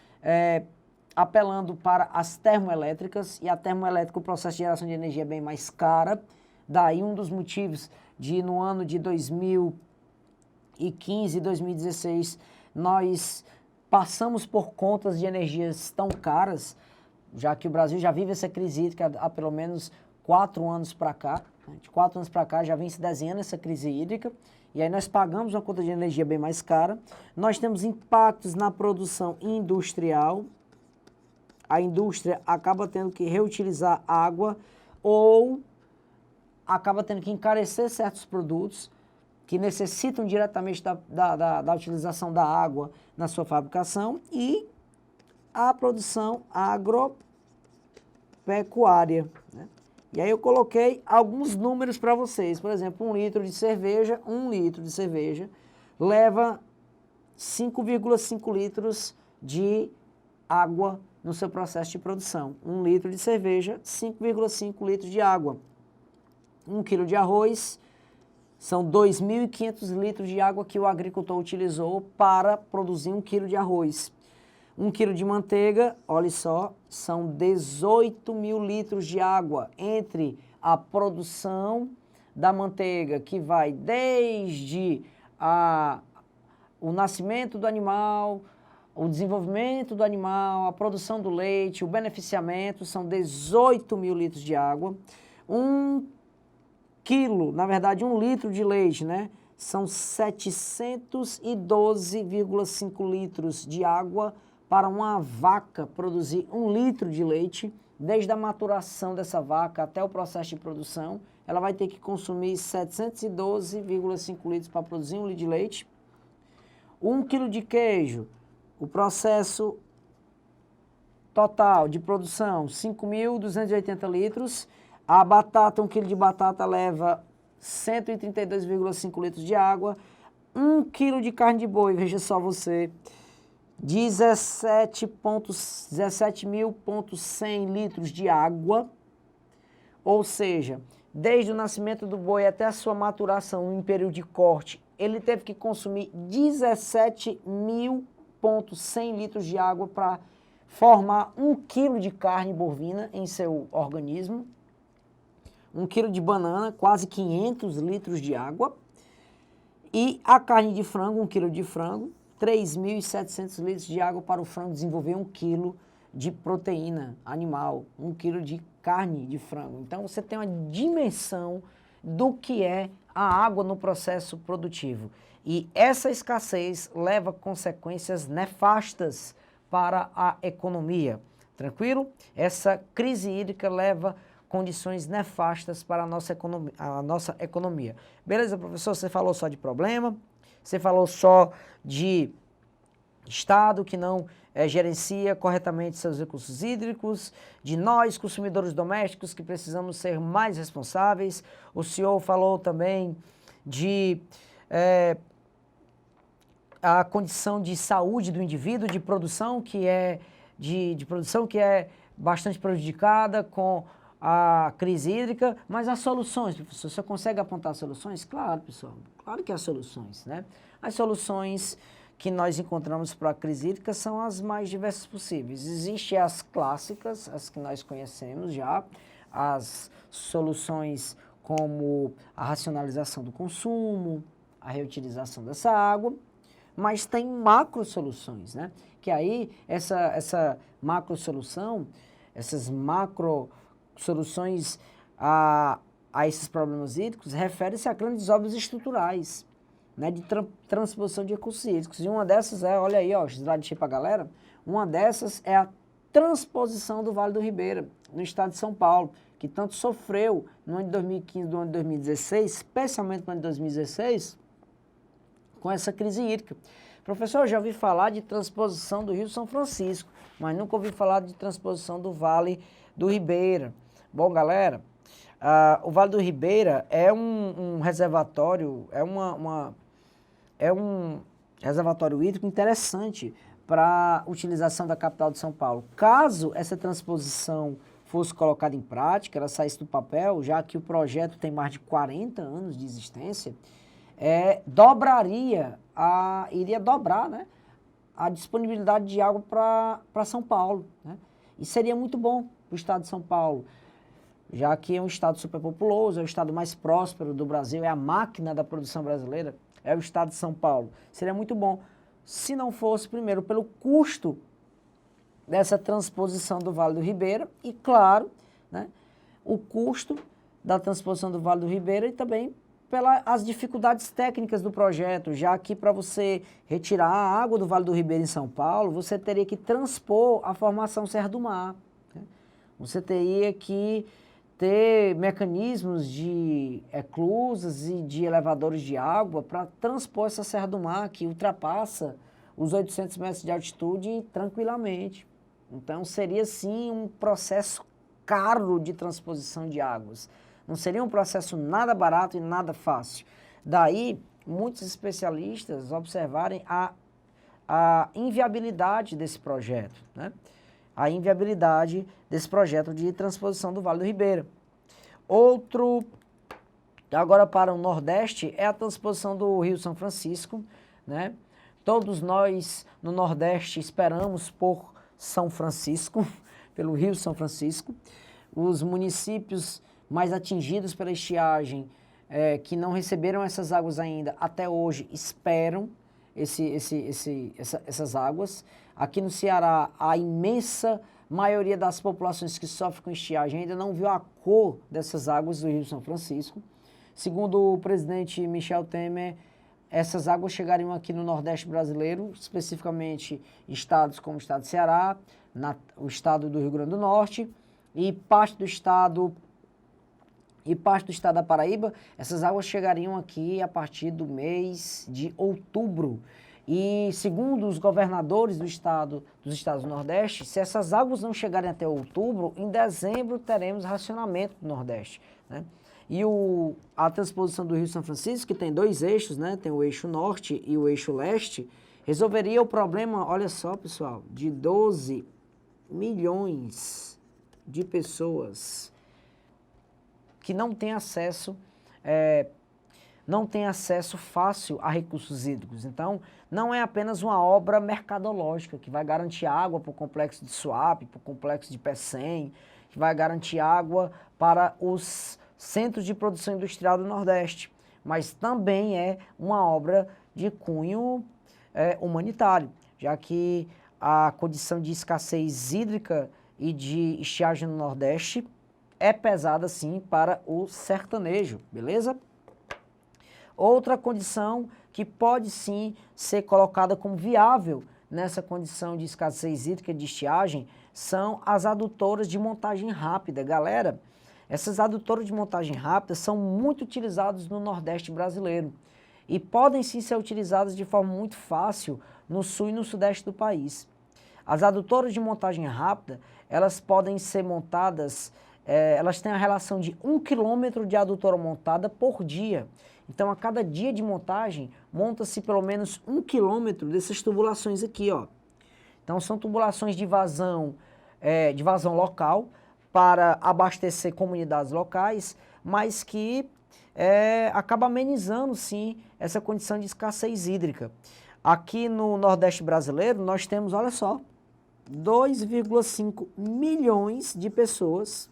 apelando para as termoelétricas, e a termoelétrica, o processo de geração de energia é bem mais cara, daí um dos motivos de, no ano de 2015 e 2016, nós passamos por contas de energias tão caras, já que o Brasil já vive essa crise hídrica há pelo menos 4 anos para cá. De 4 anos para cá já vem se desenhando essa crise hídrica, e aí nós pagamos uma conta de energia bem mais cara. Nós temos impactos na produção industrial. A indústria acaba tendo que reutilizar água ou acaba tendo que encarecer certos produtos que necessitam diretamente da utilização da água na sua fabricação, e a produção agropecuária, né? E aí eu coloquei alguns números para vocês. Por exemplo, 1 litro de cerveja leva 5,5 litros de água no seu processo de produção. 1 litro de cerveja, 5,5 litros de água. 1 quilo de arroz, são 2.500 litros de água que o agricultor utilizou para produzir 1 quilo de arroz. 1 quilo de manteiga, olha só, são 18.000 litros de água entre a produção da manteiga, que vai desde o nascimento do animal, o desenvolvimento do animal, a produção do leite, o beneficiamento, são 18.000 litros de água. 1 litro de leite, né? São 712,5 litros de água para uma vaca produzir 1 litro de leite. Desde a maturação dessa vaca até o processo de produção, ela vai ter que consumir 712,5 litros para produzir 1 litro de leite. 1 quilo de queijo, o processo total de produção, 5.280 litros. A batata, 1 quilo de batata leva 132,5 litros de água. 1 quilo de carne de boi, veja só você, 17.100 litros de água. Ou seja, desde o nascimento do boi até a sua maturação em período de corte, ele teve que consumir 17.100 litros de água para formar 1 quilo de carne bovina em seu organismo, 1 quilo de banana, quase 500 litros de água, e a carne de frango, 1 quilo de frango, 3.700 litros de água para o frango desenvolver 1 quilo de proteína animal, 1 quilo de carne de frango. Então você tem uma dimensão do que é a água no processo produtivo. E essa escassez leva consequências nefastas para a economia. Tranquilo? Essa crise hídrica leva condições nefastas para a nossa economia. Beleza, professor? Você falou só de problema, você falou só de Estado que não gerencia corretamente seus recursos hídricos, de nós, consumidores domésticos, que precisamos ser mais responsáveis. O senhor falou também de a condição de saúde do indivíduo, de produção que é bastante prejudicada com a crise hídrica, mas as soluções, professor, você consegue apontar soluções? Claro, pessoal, claro que há soluções, né? As soluções que nós encontramos para a crise hídrica são as mais diversas possíveis. Existem as clássicas, as que nós conhecemos já, as soluções como a racionalização do consumo, a reutilização dessa água, mas tem macro soluções, né? Que aí essa macro solução, essas macro soluções a esses problemas hídricos refere-se a grandes obras estruturais, né, de transposição de recursos hídricos. E uma dessas olha aí, ó, slide deixei pra galera, uma dessas é a transposição do Vale do Ribeira, no estado de São Paulo, que tanto sofreu no ano de 2015 do ano de 2016, especialmente no ano de 2016, com essa crise hídrica. Professor, eu já ouvi falar de transposição do Rio São Francisco, mas nunca ouvi falar de transposição do Vale do Ribeira. Bom, galera, o Vale do Ribeira é um reservatório, é um reservatório hídrico interessante para a utilização da capital de São Paulo. Caso essa transposição fosse colocada em prática, ela saísse do papel, já que o projeto tem mais de 40 anos de existência, iria dobrar, né, a disponibilidade de água para São Paulo, né? E seria muito bom para o estado de São Paulo, já que é um estado superpopuloso, é o estado mais próspero do Brasil, é a máquina da produção brasileira, é o estado de São Paulo. Seria muito bom se não fosse, primeiro, pelo custo dessa transposição do Vale do Ribeira e, claro, né, o custo da transposição do Vale do Ribeira e também pelas dificuldades técnicas do projeto, já que para você retirar a água do Vale do Ribeira em São Paulo, você teria que transpor a formação Serra do Mar, né? Você teria que ter mecanismos de eclusas e de elevadores de água para transpor essa Serra do Mar, que ultrapassa os 800 metros de altitude tranquilamente. Então, seria, sim, um processo caro de transposição de águas. Não seria um processo nada barato e nada fácil. Daí, muitos especialistas observarem a inviabilidade desse projeto, né? A inviabilidade desse projeto de transposição do Vale do Ribeira. Outro, agora para o Nordeste, é a transposição do Rio São Francisco, né? Todos nós no Nordeste esperamos por São Francisco, pelo Rio São Francisco. Os municípios mais atingidos pela estiagem, que não receberam essas águas ainda, até hoje esperam essas águas. Aqui no Ceará, a imensa maioria das populações que sofrem com estiagem ainda não viu a cor dessas águas do Rio São Francisco. Segundo o presidente Michel Temer, essas águas chegariam aqui no Nordeste brasileiro, especificamente estados como o estado do Ceará, o estado do Rio Grande do Norte e parte do estado da Paraíba. Essas águas chegariam aqui a partir do mês de outubro. E segundo os governadores dos estados do Nordeste, se essas águas não chegarem até outubro, em dezembro teremos racionamento do Nordeste, né? E a transposição do Rio São Francisco, que tem 2 eixos, né? Tem o eixo norte e o eixo leste, resolveria o problema, olha só, pessoal, de 12 milhões de pessoas que não têm acesso fácil a recursos hídricos. Então, não é apenas uma obra mercadológica que vai garantir água para o complexo de Suape, para o complexo de Pecém, que vai garantir água para os centros de produção industrial do Nordeste, mas também é uma obra de cunho humanitário, já que a condição de escassez hídrica e de estiagem no Nordeste é pesada sim para o sertanejo, beleza? Outra condição que pode sim ser colocada como viável nessa condição de escassez hídrica de estiagem são as adutoras de montagem rápida. Galera, essas adutoras de montagem rápida são muito utilizadas no Nordeste brasileiro e podem sim ser utilizadas de forma muito fácil no Sul e no Sudeste do país. As adutoras de montagem rápida, elas podem ser montadas, elas têm a relação de 1 quilômetro de adutora montada por dia. Então, a cada dia de montagem, monta-se pelo menos 1 quilômetro dessas tubulações aqui, ó. Então, são tubulações de vazão local para abastecer comunidades locais, mas que acaba amenizando, sim, essa condição de escassez hídrica. Aqui no Nordeste brasileiro, nós temos, olha só, 2,5 milhões de pessoas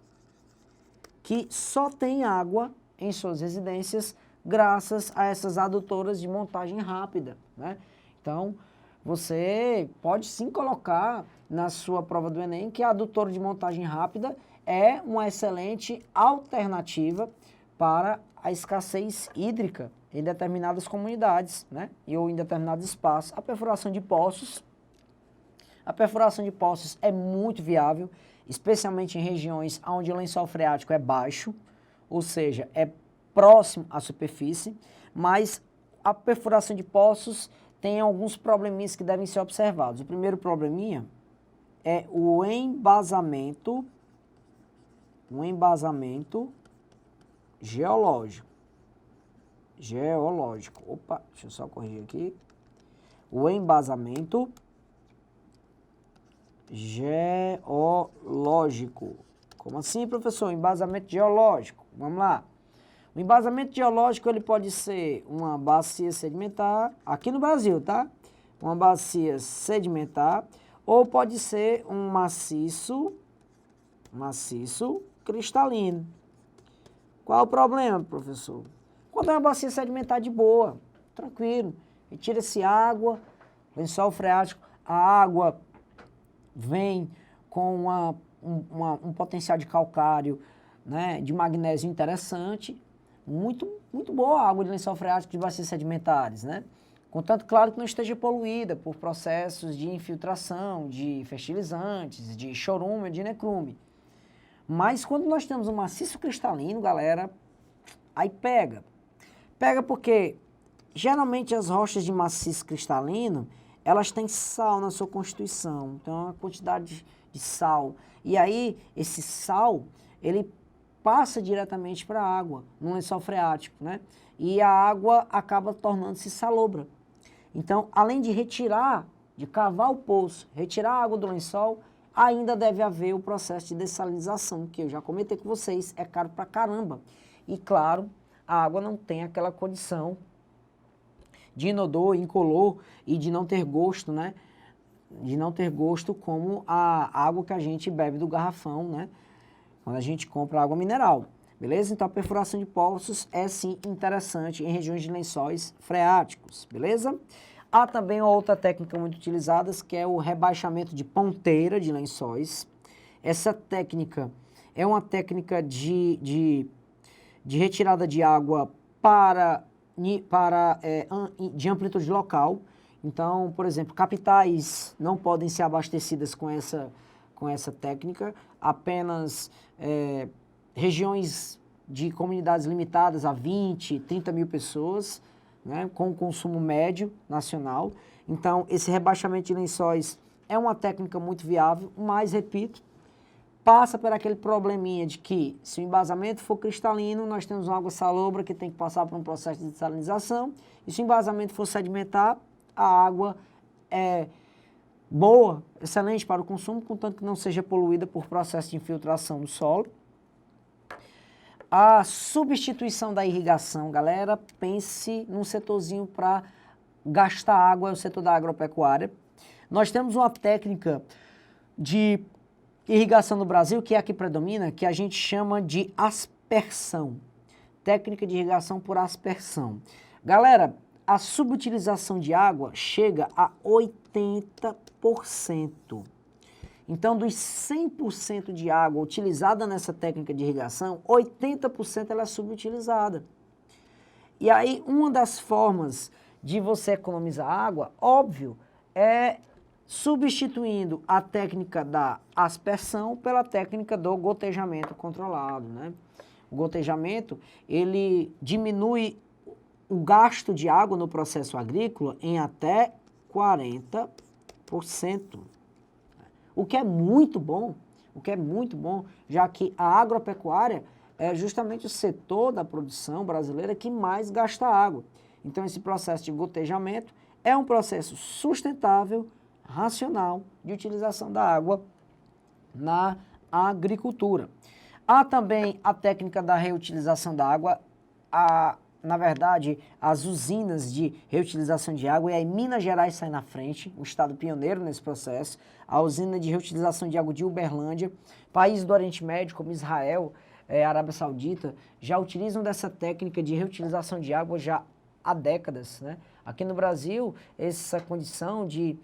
que só têm água em suas residências graças a essas adutoras de montagem rápida, né? Então, você pode sim colocar na sua prova do Enem que a adutora de montagem rápida é uma excelente alternativa para a escassez hídrica em determinadas comunidades, né? Ou em determinados espaços. A perfuração de poços é muito viável, especialmente em regiões onde o lençol freático é baixo, ou seja, é próximo à superfície, mas a perfuração de poços tem alguns probleminhas que devem ser observados. O primeiro probleminha é o embasamento geológico. Opa, deixa eu só corrigir aqui. O embasamento geológico. Como assim, professor? Embasamento geológico. Vamos lá. O embasamento geológico ele pode ser uma bacia sedimentar, aqui no Brasil, tá? Uma bacia sedimentar, ou pode ser um maciço cristalino. Qual o problema, professor? Quando é uma bacia sedimentar de boa, tranquilo, retira-se água, lençol freático, a água vem com um potencial de calcário, né, de magnésio interessante, muito boa a água de lençol freático de bacias sedimentares, né? Contanto, claro, que não esteja poluída por processos de infiltração, de fertilizantes, de chorume, de necrume. Mas quando nós temos um maciço cristalino, galera, aí pega. Pega porque, geralmente, as rochas de maciço cristalino, elas têm sal na sua constituição. Então, é uma quantidade de sal. E aí, esse sal, ele passa diretamente para a água, no lençol freático, né? E a água acaba tornando-se salobra. Então, além de de cavar o poço, retirar a água do lençol, ainda deve haver o processo de dessalinização, que eu já comentei com vocês, é caro pra caramba. E, claro, a água não tem aquela condição de inodor, incolor e de não ter gosto, né? De não ter gosto como a água que a gente bebe do garrafão, né? Quando a gente compra água mineral, beleza? Então, a perfuração de poços é, sim, interessante em regiões de lençóis freáticos, beleza? Há também outra técnica muito utilizada, que é o rebaixamento de ponteira de lençóis. Essa técnica é uma técnica de retirada de água de amplitude local. Então, por exemplo, capitais não podem ser abastecidas com essa técnica, apenas regiões de comunidades limitadas a 20, 30 mil pessoas, né, com consumo médio nacional. Então, esse rebaixamento de lençóis é uma técnica muito viável, mas, repito, passa por aquele probleminha de que, se o embasamento for cristalino, nós temos uma água salobra que tem que passar por um processo de dessalinização, e se o embasamento for sedimentar, a água é boa, excelente para o consumo, contanto que não seja poluída por processo de infiltração no solo. A substituição da irrigação, galera, pense num setorzinho para gastar água, é o setor da agropecuária. Nós temos uma técnica de irrigação no Brasil, que é a que predomina, que a gente chama de aspersão. Técnica de irrigação por aspersão. Galera, a subutilização de água chega a 80%. Então, dos 100% de água utilizada nessa técnica de irrigação, 80% ela é subutilizada. E aí, uma das formas de você economizar água, óbvio, é substituindo a técnica da aspersão pela técnica do gotejamento controlado, né? O gotejamento, ele diminui o gasto de água no processo agrícola em até 40%. O que é muito bom, já que a agropecuária é justamente o setor da produção brasileira que mais gasta água. Então, esse processo de gotejamento é um processo sustentável, racional, de utilização da água na agricultura. Há também a técnica da reutilização da água. Na verdade, as usinas de reutilização de água, e aí Minas Gerais sai na frente, um estado pioneiro nesse processo, a usina de reutilização de água de Uberlândia, países do Oriente Médio, como Israel, Arábia Saudita, já utilizam dessa técnica de reutilização de água já há décadas, né? Aqui no Brasil, essa condição de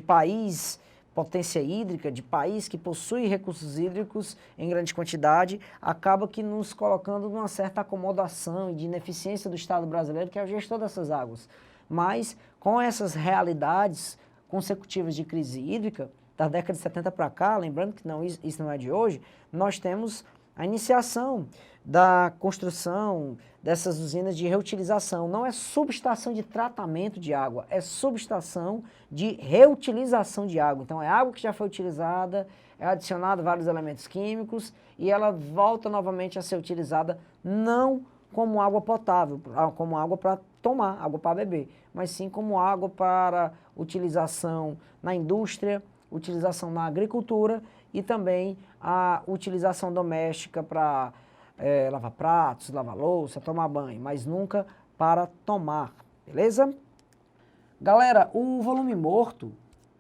país potência hídrica, de país que possui recursos hídricos em grande quantidade, acaba que nos colocando numa certa acomodação e de ineficiência do Estado brasileiro, que é o gestor dessas águas. Mas, com essas realidades consecutivas de crise hídrica, da década de 70 para cá, lembrando que isso não é de hoje, nós temos a iniciação da construção dessas usinas de reutilização. Não é subestação de tratamento de água, é subestação de reutilização de água. Então, é água que já foi utilizada, é adicionado vários elementos químicos e ela volta novamente a ser utilizada não como água potável, como água para tomar, água para beber, mas sim como água para utilização na indústria, utilização na agricultura e também a utilização doméstica para lavar pratos, lavar louça, tomar banho, mas nunca para tomar, beleza? Galera, o volume morto,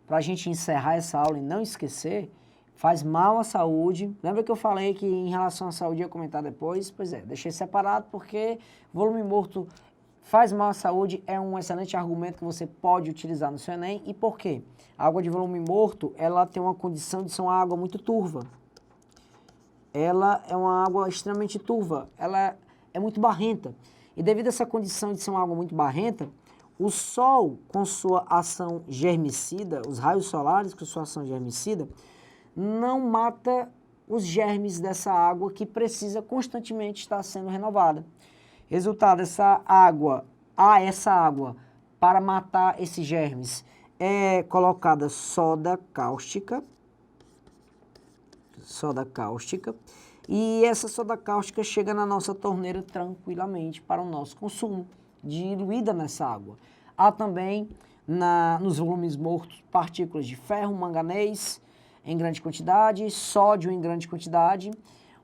para a gente encerrar essa aula e não esquecer, faz mal à saúde. Lembra que eu falei que em relação à saúde eu ia comentar depois? Pois é, deixei separado porque volume morto faz mal à saúde, é um excelente argumento que você pode utilizar no seu Enem. E por quê? A água de volume morto, ela tem uma condição de ser uma água muito turva. Ela é uma água extremamente turva, ela é muito barrenta. E devido a essa condição de ser uma água muito barrenta, o sol, com sua ação germicida, os raios solares com sua ação germicida, não mata os germes dessa água que precisa constantemente estar sendo renovada. Resultado, essa água, para matar esses germes, é colocada soda cáustica, e essa soda cáustica chega na nossa torneira tranquilamente para o nosso consumo, diluída nessa água. Há também, nos volumes mortos, partículas de ferro, manganês em grande quantidade, sódio em grande quantidade,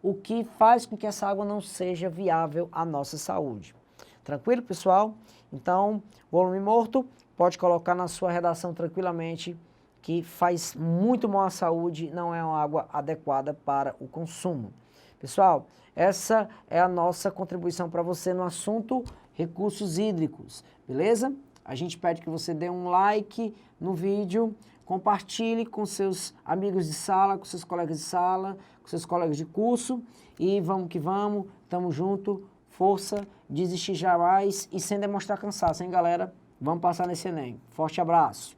o que faz com que essa água não seja viável à nossa saúde. Tranquilo, pessoal? Então, volume morto, pode colocar na sua redação tranquilamente, que faz muito mal à saúde, não é uma água adequada para o consumo. Pessoal, essa é a nossa contribuição para você no assunto recursos hídricos, beleza? A gente pede que você dê um like no vídeo, compartilhe com seus amigos de sala, com seus colegas de sala, com seus colegas de curso e vamos que vamos, tamo junto, força, desistir jamais e sem demonstrar cansaço, hein, galera? Vamos passar nesse Enem. Forte abraço!